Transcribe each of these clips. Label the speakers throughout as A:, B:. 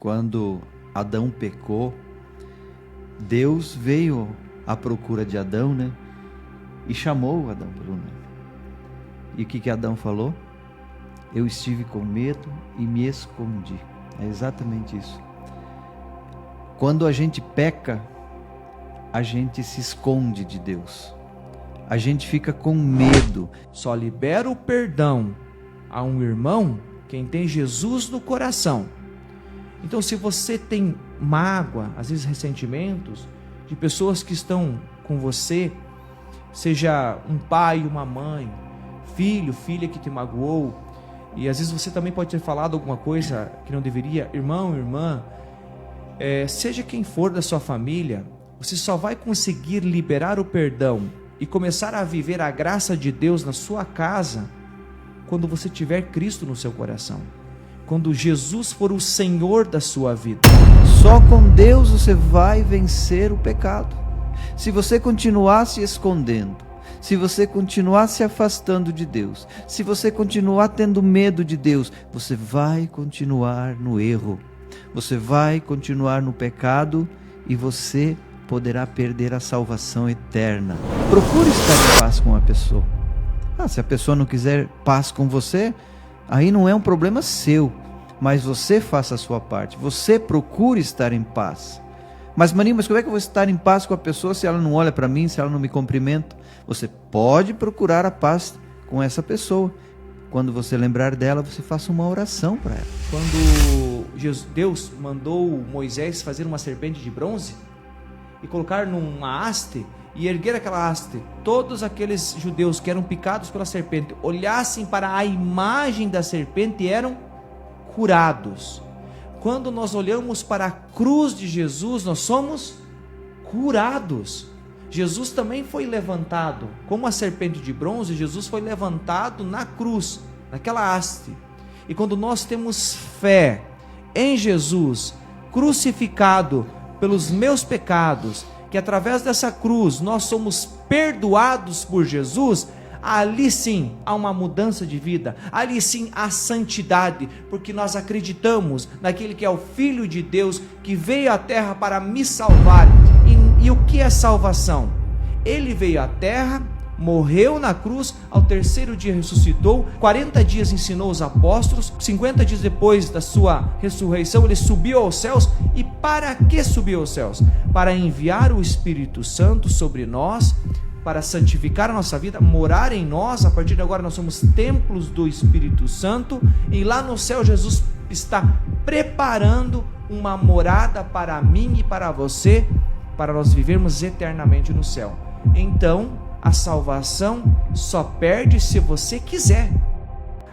A: Quando Adão pecou, Deus veio à procura de Adão, e chamou Adão pelo nome. E o que Adão falou? Eu estive com medo e me escondi. É exatamente isso. Quando a gente peca, a gente se esconde de Deus. A gente fica com medo.
B: Só libera o perdão a um irmão quem tem Jesus no coração. Então, se você tem mágoa, às vezes ressentimentos, de pessoas que estão com você, seja um pai, uma mãe, filho, filha que te magoou, e às vezes você também pode ter falado alguma coisa que não deveria, irmão, irmã, seja quem for da sua família, você só vai conseguir liberar o perdão e começar a viver a graça de Deus na sua casa quando você tiver Cristo no seu coração. Quando Jesus for o Senhor da sua vida.
A: Só com Deus você vai vencer o pecado. Se você continuar se escondendo, se você continuar se afastando de Deus, se você continuar tendo medo de Deus, você vai continuar no erro. Você vai continuar no pecado e você poderá perder a salvação eterna. Procure estar em paz com a pessoa. Se a pessoa não quiser paz com você, aí não é um problema seu, mas você faça a sua parte. Você procure estar em paz. Mas Maninho, como é que eu vou estar em paz com a pessoa se ela não olha para mim, se ela não me cumprimenta? Você pode procurar a paz com essa pessoa. Quando você lembrar dela, você faça uma oração para ela.
B: Quando Deus mandou Moisés fazer uma serpente de bronze e colocar numa haste e erguer aquela haste, todos aqueles judeus que eram picados pela serpente olhassem para a imagem da serpente e eram curados. Quando nós olhamos para a cruz de Jesus, nós somos curados. Jesus também foi levantado, como a serpente de bronze, Jesus foi levantado na cruz, naquela haste. E quando nós temos fé em Jesus, crucificado pelos meus pecados, que através dessa cruz nós somos perdoados por Jesus, ali sim há uma mudança de vida, ali sim há santidade, porque nós acreditamos naquele que é o Filho de Deus, que veio à terra para me salvar. E o que é salvação? Ele veio à terra, morreu na cruz, ao terceiro dia ressuscitou, 40 dias ensinou os apóstolos, 50 dias depois da sua ressurreição, ele subiu aos céus. E para que subiu aos céus? Para enviar o Espírito Santo sobre nós, para santificar a nossa vida, morar em nós. A partir de agora nós somos templos do Espírito Santo, e lá no céu Jesus está preparando uma morada para mim e para você, para nós vivermos eternamente no céu. Então, a salvação só perde se você quiser.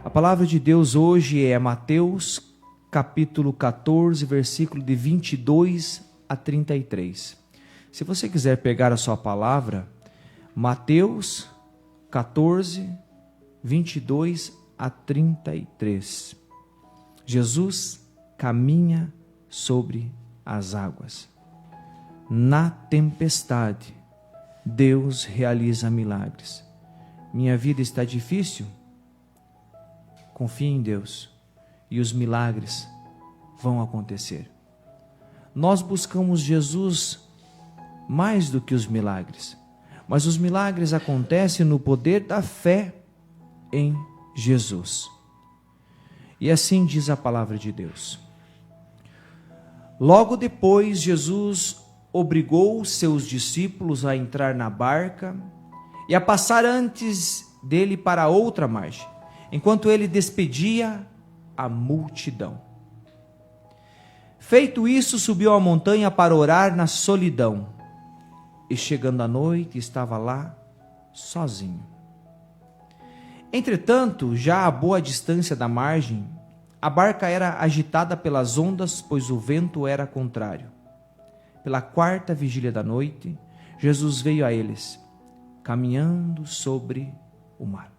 B: A palavra de Deus hoje é Mateus capítulo 14, versículo de 22 a 33. Se você quiser pegar a sua palavra, Mateus 14, 22 a 33. Jesus caminha sobre as águas. Na tempestade, Deus realiza milagres. Minha vida está difícil? Confie em Deus e os milagres vão acontecer. Nós buscamos Jesus mais do que os milagres, mas os milagres acontecem no poder da fé em Jesus. E assim diz a palavra de Deus. Logo depois, Jesus obrigou seus discípulos a entrar na barca e a passar antes dele para outra margem, enquanto ele despedia a multidão. Feito isso, subiu à montanha para orar na solidão. E chegando à noite, estava lá sozinho. Entretanto, já a boa distância da margem, a barca era agitada pelas ondas, pois o vento era contrário. Pela quarta vigília da noite, Jesus veio a eles, caminhando sobre o mar.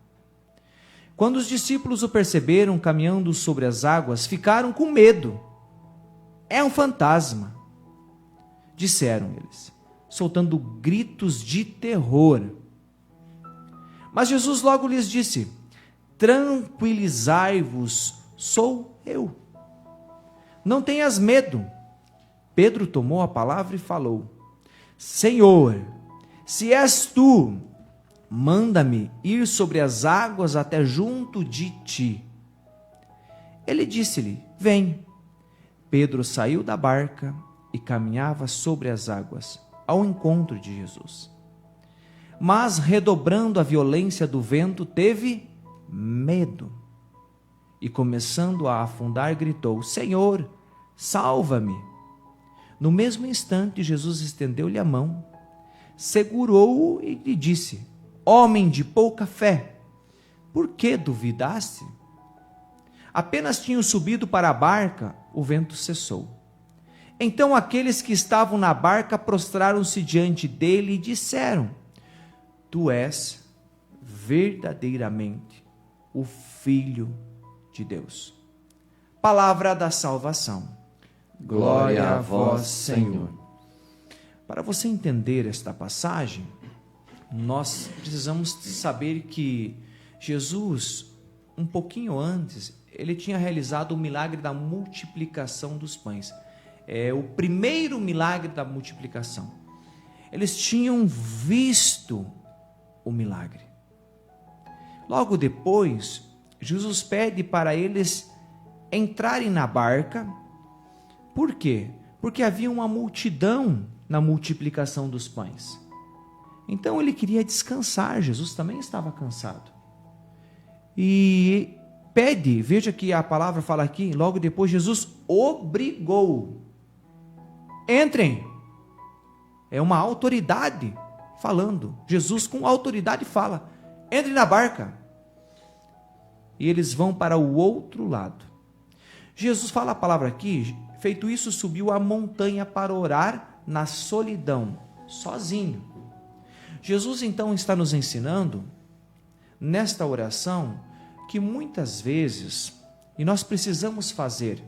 B: Quando os discípulos o perceberam caminhando sobre as águas, ficaram com medo. É um fantasma, disseram eles, soltando gritos de terror. Mas Jesus logo lhes disse: tranquilizai-vos, sou eu. não tenhas medo. Pedro tomou a palavra e falou: Senhor, se és tu, manda-me ir sobre as águas até junto de ti. Ele disse-lhe: Vem. Pedro saiu da barca e caminhava sobre as águas, ao encontro de Jesus. Mas, redobrando a violência do vento, teve medo. E, começando a afundar, gritou: Senhor, salva-me. No mesmo instante, Jesus estendeu-lhe a mão, segurou-o e lhe disse: Homem de pouca fé, por que duvidaste? Apenas tinham subido para a barca, o vento cessou. Então aqueles que estavam na barca prostraram-se diante dele e disseram: Tu és verdadeiramente o Filho de Deus. Palavra da salvação.
A: Glória a vós, Senhor.
B: Para você entender esta passagem, nós precisamos saber que Jesus, um pouquinho antes, ele tinha realizado o milagre da multiplicação dos pães. É o primeiro milagre da multiplicação. Eles tinham visto o milagre. Logo depois, Jesus pede para eles entrarem na barca. Por quê? Porque havia uma multidão na multiplicação dos pães. Então ele queria descansar, Jesus também estava cansado. E pede, veja que a palavra fala aqui, logo depois Jesus obrigou. Entrem. É uma autoridade falando. Jesus com autoridade fala: entrem na barca. E eles vão para o outro lado. Jesus fala a palavra aqui: feito isso, subiu a montanha para orar na solidão, sozinho. Jesus então está nos ensinando, nesta oração, que muitas vezes, e nós precisamos fazer,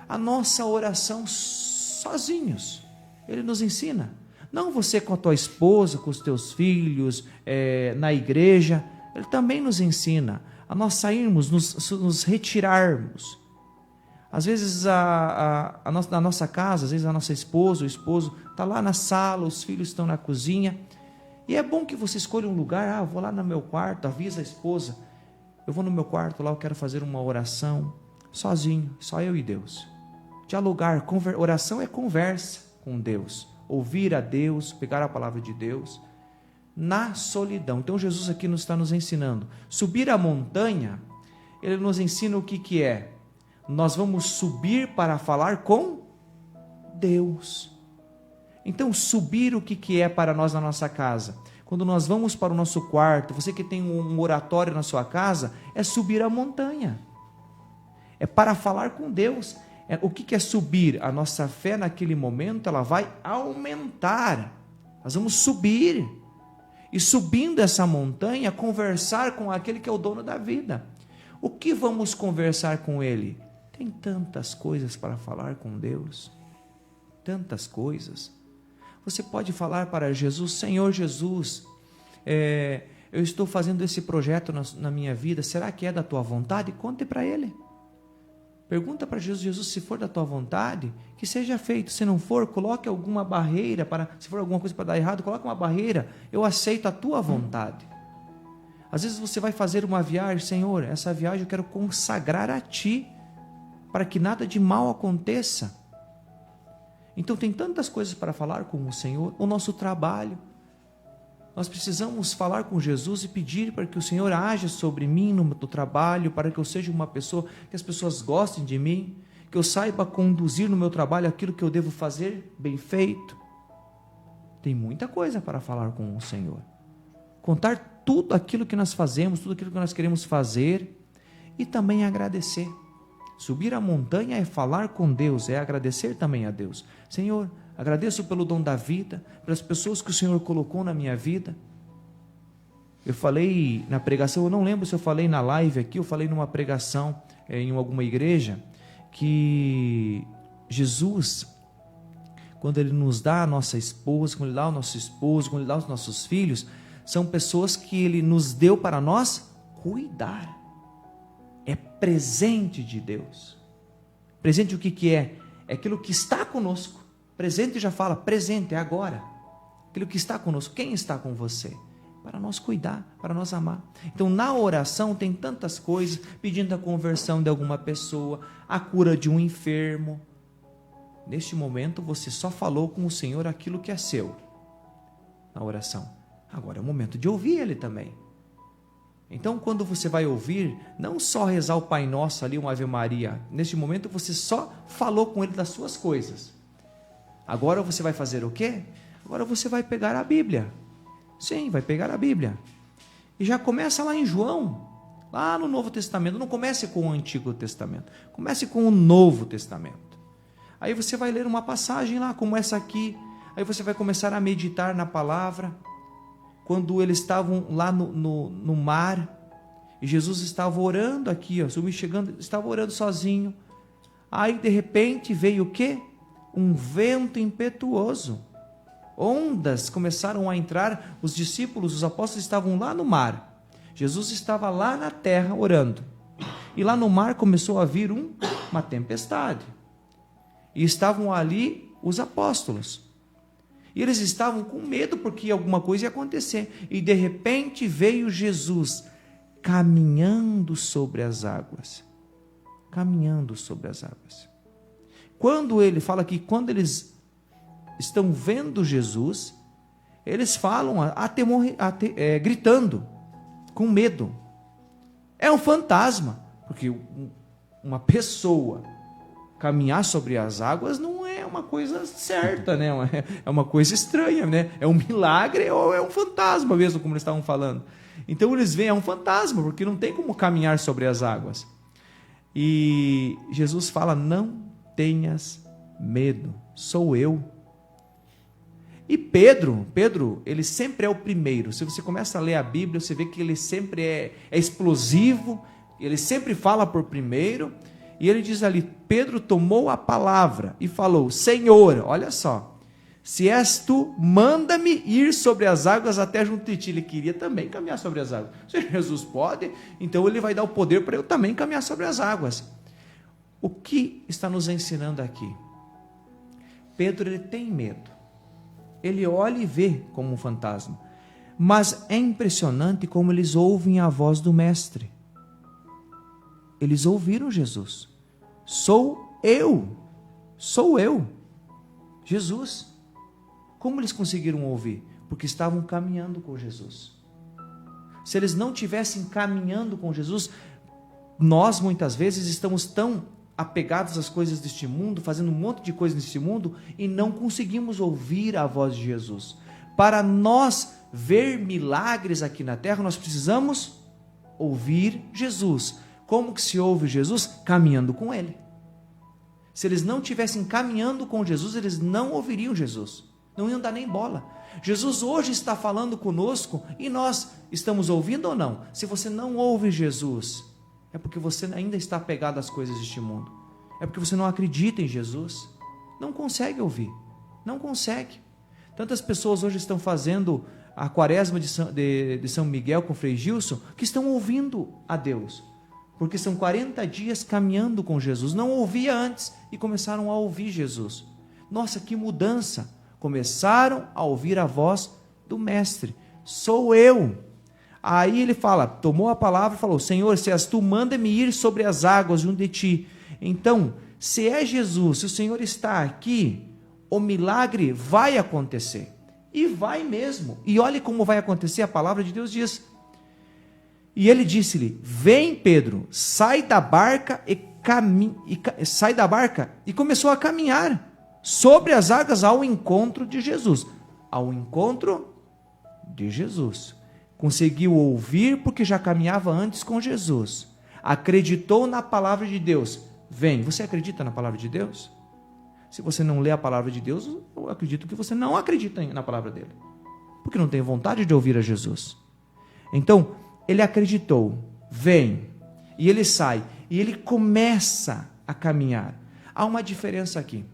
B: a nossa oração sozinhos. Ele nos ensina. Não você com a tua esposa, com os teus filhos, na igreja. Ele também nos ensina a nós sairmos, nos retirarmos. Às vezes na nossa casa, às vezes a nossa esposa, o esposo está lá na sala, os filhos estão na cozinha. E é bom que você escolha um lugar. Eu vou lá no meu quarto, avisa a esposa. Eu vou no meu quarto lá, eu quero fazer uma oração sozinho, só eu e Deus. Dialogar, oração é conversa com Deus. Ouvir a Deus, pegar a palavra de Deus na solidão. Então Jesus aqui está nos ensinando. Subir a montanha, ele nos ensina o que é. Nós vamos subir para falar com Deus. Então subir o que é para nós na nossa casa? Quando nós vamos para o nosso quarto, você que tem um oratório na sua casa, é subir a montanha. É para falar com Deus. O que é subir? A nossa fé naquele momento, ela vai aumentar. Nós vamos subir. E subindo essa montanha, conversar com aquele que é o dono da vida. O que vamos conversar com ele? Tem tantas coisas para falar com Deus. Tantas coisas. Você pode falar para Jesus: Senhor Jesus, eu estou fazendo esse projeto na minha vida, será que é da tua vontade? Conte para ele. Pergunta para Jesus: Jesus, se for da tua vontade, que seja feito. Se não for, coloque alguma barreira, se for alguma coisa para dar errado, coloque uma barreira. Eu aceito a tua vontade. Às vezes você vai fazer uma viagem: Senhor, essa viagem eu quero consagrar a ti, para que nada de mal aconteça. Então tem tantas coisas para falar com o Senhor. O nosso trabalho, nós precisamos falar com Jesus e pedir para que o Senhor haja sobre mim no trabalho, para que eu seja uma pessoa, que as pessoas gostem de mim, que eu saiba conduzir no meu trabalho aquilo que eu devo fazer bem feito. Tem muita coisa para falar com o Senhor. Contar tudo aquilo que nós fazemos, tudo aquilo que nós queremos fazer e também agradecer. Subir a montanha é falar com Deus, é agradecer também a Deus. Senhor, agradeço pelo dom da vida, pelas pessoas que o Senhor colocou na minha vida. Eu falei na pregação, eu não lembro se eu falei na live aqui, eu falei numa pregação em alguma igreja, que Jesus, quando Ele nos dá a nossa esposa, quando Ele dá o nosso esposo, quando Ele dá os nossos filhos, são pessoas que Ele nos deu para nós cuidar. É presente de Deus. Presente o que é? É aquilo que está conosco. Presente já fala, presente, é agora. Aquilo que está conosco. Quem está com você? Para nós cuidar, para nós amar. Então, na oração tem tantas coisas, pedindo a conversão de alguma pessoa, a cura de um enfermo. Neste momento, você só falou com o Senhor aquilo que é seu, na oração. Agora é o momento de ouvir Ele também. Então, quando você vai ouvir, não só rezar o Pai Nosso ali, uma Ave Maria. Neste momento, você só falou com Ele das suas coisas. Agora você vai fazer o quê? Agora você vai pegar a Bíblia. Sim, vai pegar a Bíblia. E já começa lá em João, lá no Novo Testamento. Não comece com o Antigo Testamento. Comece com o Novo Testamento. Aí você vai ler uma passagem lá, como essa aqui. Aí você vai começar a meditar na palavra. Quando eles estavam lá no mar, e Jesus estava orando aqui, ó, chegando, estava orando sozinho. Aí, de repente, veio o quê? Um vento impetuoso. Ondas começaram a entrar, os discípulos, os apóstolos estavam lá no mar. Jesus estava lá na terra orando. E lá no mar começou a vir uma tempestade. E estavam ali os apóstolos. E eles estavam com medo porque alguma coisa ia acontecer. E de repente veio Jesus caminhando sobre as águas. Caminhando sobre as águas. Quando ele fala que quando eles estão vendo Jesus, eles falam gritando, com medo. É um fantasma, porque uma pessoa caminhar sobre as águas não é uma coisa certa, né? É uma coisa estranha, né? É um milagre ou é um fantasma mesmo, como eles estavam falando. Então eles veem, é um fantasma, porque não tem como caminhar sobre as águas. E Jesus fala, não tenhas medo, sou eu. E Pedro, ele sempre é o primeiro. Se você começa a ler a Bíblia, você vê que ele sempre é explosivo, ele sempre fala por primeiro. E ele diz ali, Pedro tomou a palavra e falou, Senhor, olha só, se és tu, manda-me ir sobre as águas até junto de ti. Ele queria também caminhar sobre as águas. Se Jesus pode, então ele vai dar o poder para eu também caminhar sobre as águas. O que está nos ensinando aqui? Pedro, ele tem medo. Ele olha e vê como um fantasma. Mas é impressionante como eles ouvem a voz do Mestre. Eles ouviram Jesus. Sou eu. Jesus. Como eles conseguiram ouvir? Porque estavam caminhando com Jesus. Se eles não tivessem caminhando com Jesus, nós muitas vezes estamos tão apegados às coisas deste mundo, fazendo um monte de coisas neste mundo, e não conseguimos ouvir a voz de Jesus. Para nós ver milagres aqui na terra, nós precisamos ouvir Jesus. Como que se ouve Jesus? Caminhando com Ele. Se eles não estivessem caminhando com Jesus, eles não ouviriam Jesus. Não iam dar nem bola. Jesus hoje está falando conosco e nós estamos ouvindo ou não? Se você não ouve Jesus, é porque você ainda está apegado às coisas deste mundo. É porque você não acredita em Jesus. Não consegue ouvir. Não consegue. Tantas pessoas hoje estão fazendo a quaresma de São Miguel com Frei Gilson, que estão ouvindo a Deus. Porque são 40 dias caminhando com Jesus. Não ouvia antes e começaram a ouvir Jesus. Nossa, que mudança! Começaram a ouvir a voz do Mestre. Sou eu. Aí ele fala, tomou a palavra e falou, Senhor, se és tu, manda-me ir sobre as águas junto de ti. Então, se é Jesus, se o Senhor está aqui, o milagre vai acontecer. E vai mesmo. E olhe como vai acontecer, a palavra de Deus diz. E ele disse-lhe, vem Pedro, sai da barca e começou a caminhar sobre as águas ao encontro de Jesus. Ao encontro de Jesus. Conseguiu ouvir porque já caminhava antes com Jesus. Acreditou na palavra de Deus. Vem, você acredita na palavra de Deus? Se você não lê a palavra de Deus, eu acredito que você não acredita na palavra dele. Porque não tem vontade de ouvir a Jesus. Então, ele acreditou. Vem. E ele sai. E ele começa a caminhar. Há uma diferença aqui.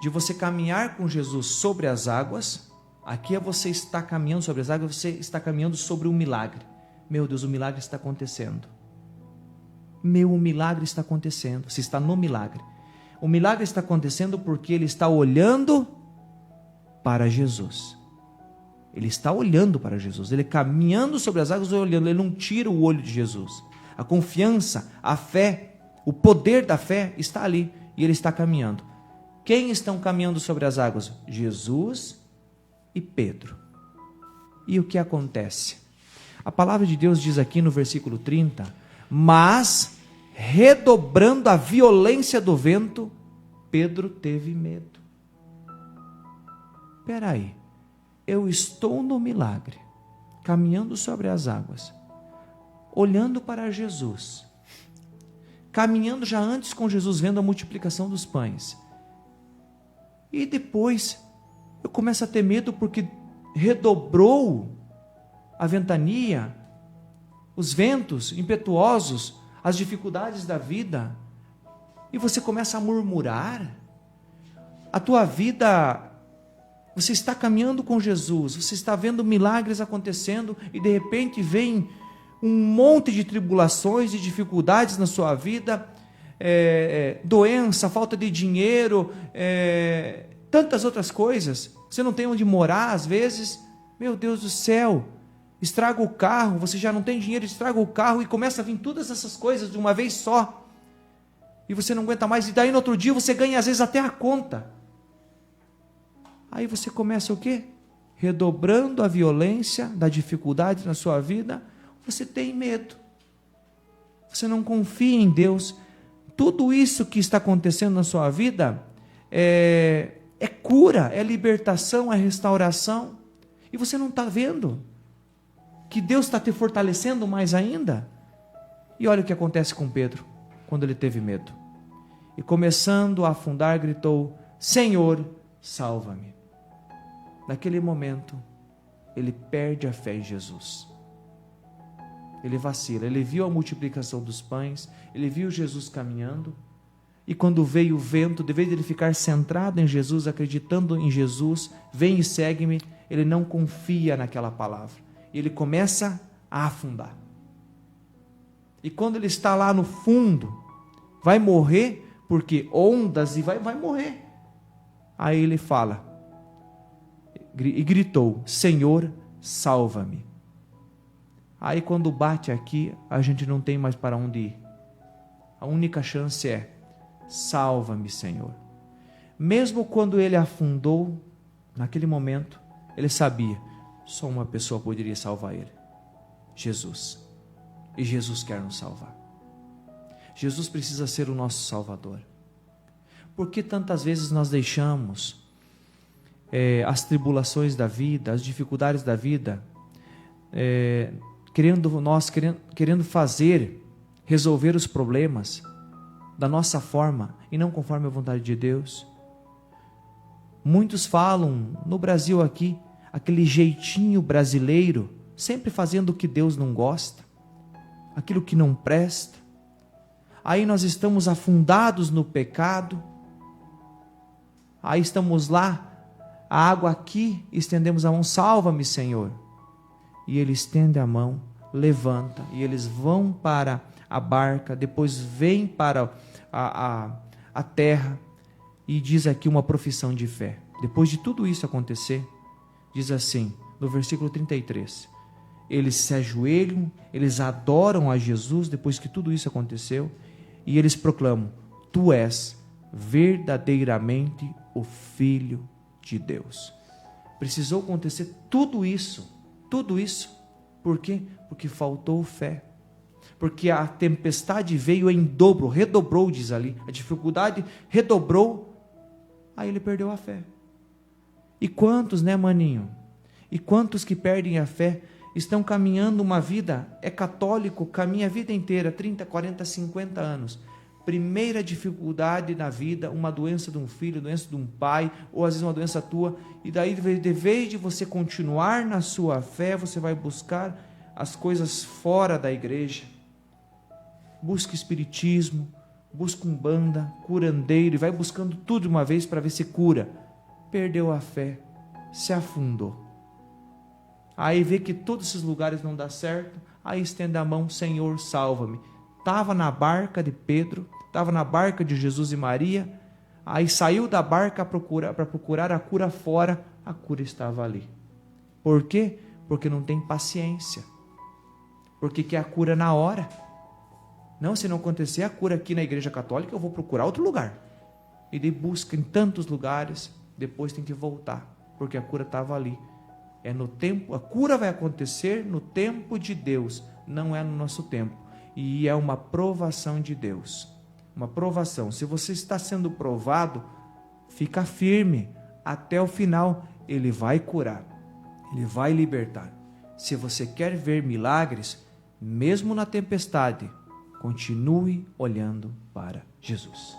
B: De você caminhar com Jesus sobre as águas. Aqui é você está caminhando sobre as águas, você está caminhando sobre um milagre. Meu Deus, o milagre está acontecendo. o milagre está acontecendo. Você está no milagre. O milagre está acontecendo porque ele está olhando para Jesus. Ele está olhando para Jesus. Ele caminhando sobre as águas, olhando. Ele não tira o olho de Jesus. A confiança, a fé, o poder da fé está ali. E ele está caminhando. Quem estão caminhando sobre as águas? Jesus e Pedro. E o que acontece? A palavra de Deus diz aqui no versículo 30, mas, redobrando a violência do vento, Pedro teve medo. Espera aí, eu estou no milagre, caminhando sobre as águas, olhando para Jesus, caminhando já antes com Jesus, vendo a multiplicação dos pães. E depois, eu começo a ter medo porque redobrou a ventania, os ventos impetuosos, as dificuldades da vida, e você começa a murmurar. A tua vida, você está caminhando com Jesus, você está vendo milagres acontecendo, e de repente vem um monte de tribulações e dificuldades na sua vida, doença, falta de dinheiro, tantas outras coisas. Você não tem onde morar às vezes. Meu Deus do céu, estraga o carro, você já não tem dinheiro, estraga o carro, e começa a vir todas essas coisas de uma vez só, e você não aguenta mais, e daí no outro dia você ganha às vezes até a conta. Aí você começa o quê? Redobrando a violência da dificuldade na sua vida, você tem medo, você não confia em Deus. Tudo isso que está acontecendo na sua vida é cura, é libertação, é restauração, e você não está vendo que Deus está te fortalecendo mais ainda. E olha o que acontece com Pedro, quando ele teve medo. E começando a afundar, gritou: Senhor, salva-me. Naquele momento, ele perde a fé em Jesus. Ele vacila, ele viu a multiplicação dos pães, ele viu Jesus caminhando, e quando veio o vento, de vez de ele ficar centrado em Jesus, acreditando em Jesus, vem e segue-me, ele não confia naquela palavra. Ele começa a afundar. E quando ele está lá no fundo, vai morrer, porque ondas, e vai morrer. Aí ele fala, e gritou: Senhor, salva-me. Aí quando bate aqui, a gente não tem mais para onde ir. A única chance é: salva-me, Senhor. Mesmo quando ele afundou, naquele momento, ele sabia, só uma pessoa poderia salvar ele: Jesus. E Jesus quer nos salvar. Jesus precisa ser o nosso Salvador. Por que tantas vezes nós deixamos as tribulações da vida, as dificuldades da vida, querendo resolver os problemas da nossa forma e não conforme a vontade de Deus? Muitos falam no Brasil aqui, aquele jeitinho brasileiro, sempre fazendo o que Deus não gosta, aquilo que não presta. Aí nós estamos afundados no pecado, aí estamos lá, a água aqui, estendemos a mão: salva-me, Senhor. E Ele estende a mão, levanta, e eles vão para a barca, depois vêm para a terra, e diz aqui uma profissão de fé. Depois de tudo isso acontecer, diz assim, no versículo 33, eles se ajoelham, eles adoram a Jesus, depois que tudo isso aconteceu, e eles proclamam: Tu és verdadeiramente o Filho de Deus. Precisou acontecer tudo isso, por quê? Porque faltou fé, porque a tempestade veio em dobro, redobrou, diz ali, a dificuldade redobrou, aí ele perdeu a fé. E quantos, né, maninho? E quantos que perdem a fé, estão caminhando uma vida, é católico, caminha a vida inteira, 30, 40, 50 anos. Primeira dificuldade na vida, uma doença de um filho, doença de um pai, ou às vezes uma doença tua, e daí, de vez de você continuar na sua fé, você vai buscar as coisas fora da igreja. Busca espiritismo, busca umbanda, curandeiro, e vai buscando tudo de uma vez para ver se cura. Perdeu a fé, se afundou. Aí vê que todos esses lugares não dá certo, aí estende a mão: Senhor, salva-me. estava na barca de Pedro, estava na barca de Jesus e Maria, aí saiu da barca para procurar a cura fora, a cura estava ali. Por quê? Porque não tem paciência. Porque quer a cura na hora. Não, se não acontecer a cura aqui na Igreja Católica, eu vou procurar outro lugar. E daí busca em tantos lugares, depois tem que voltar, porque a cura estava ali. É no tempo, a cura vai acontecer no tempo de Deus, não é no nosso tempo. E é uma provação de Deus. Uma provação. Se você está sendo provado, fica firme até o final. Ele vai curar, Ele vai libertar. Se você quer ver milagres, mesmo na tempestade, continue olhando para Jesus.